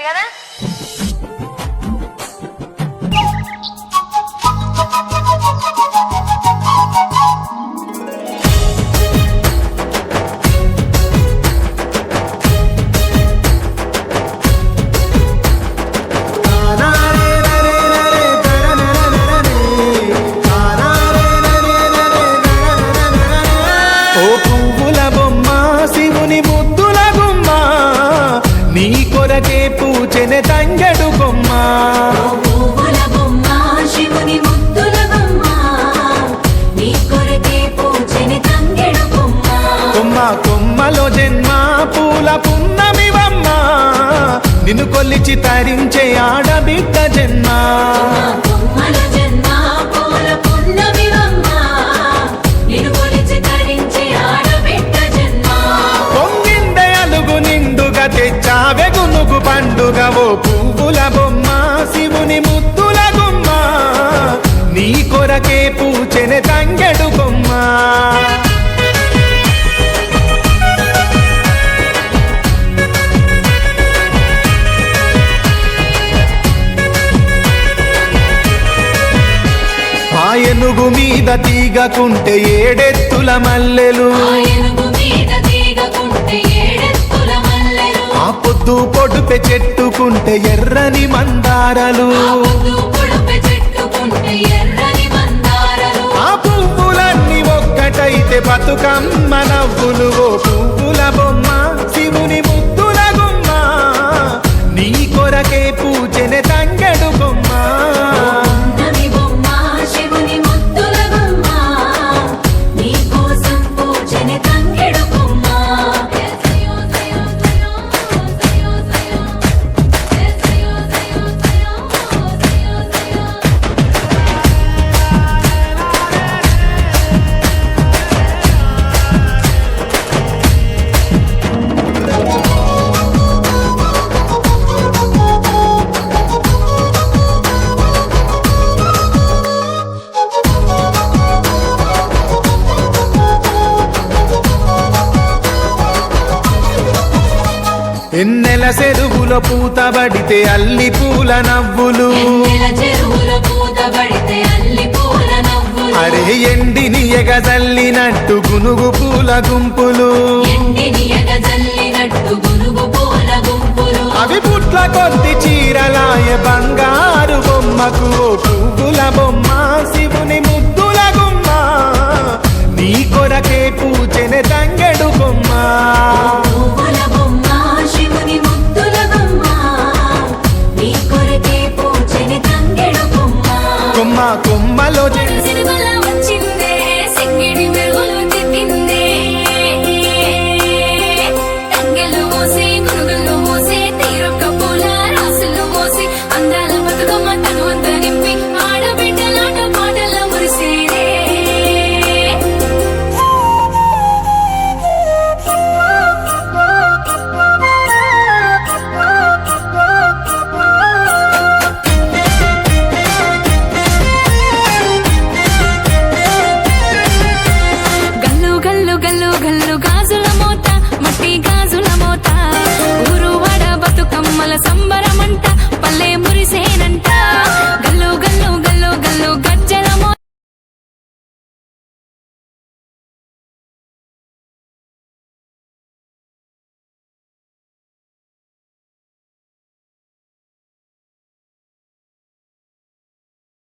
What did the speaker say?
కదా. పూచెనే తంగెడు కొమ్మ పువ్వుల బొమ్మ శివుని ముద్దుల బొమ్మ నీ కొరకే పూచెనే తంగెడు కొమ్మ కొమ్మ కొమ్మలో జన్మ పూల పున్నమివమ్మ నిన్ను కొలిచి తరించే ఆడబిడ్డ జన్మ కొమ్మల జన్మ పూల పున్నమివమ్మ నిన్ను కొలిచి తరించే ఆడబిడ్డ జన్మ పొంగిందే అలుగు నిండుగా తెచ్చావే గునుగు పండుగ ఓ పువ్వుల బొమ్మ శివుని ముద్దుల గుమ్మ నీ కొరకే పూచెనే తంగెడు కొమ్మ ఏనుగు మీద తీగకుంటే ఏడెత్తుల మల్లెలు ఆ పొద్దు పొడుపె చెట్టుకుంటే ఎర్రని మందారలు ఆ పువ్వులన్నీ ఒక్కటైతే బతుకమ్మ నవ్వులు ఓ పువ్వుల బొమ్మ శివుని ముద్దుల గుమ్మ నీ కొరకే పూచెనే తంగెడు కొమ్మ ఎన్నెల చెరువులో పూతబడితే అల్లి పూల నవ్వులు అరే ఎండిని ఎగజల్లినట్టు గునుగు పూల గుంపులు అవి పుట్ల కొద్ది చీరలాయ బంగారు బొమ్మకు ఓ పువ్వుల బొమ్మ శివుని ముద్దుల గుమ్మ నీ కొరకే పూచెనే తంగెడు కొమ్మ కొమ్మ కొమ్మలో తంగెలు మోసి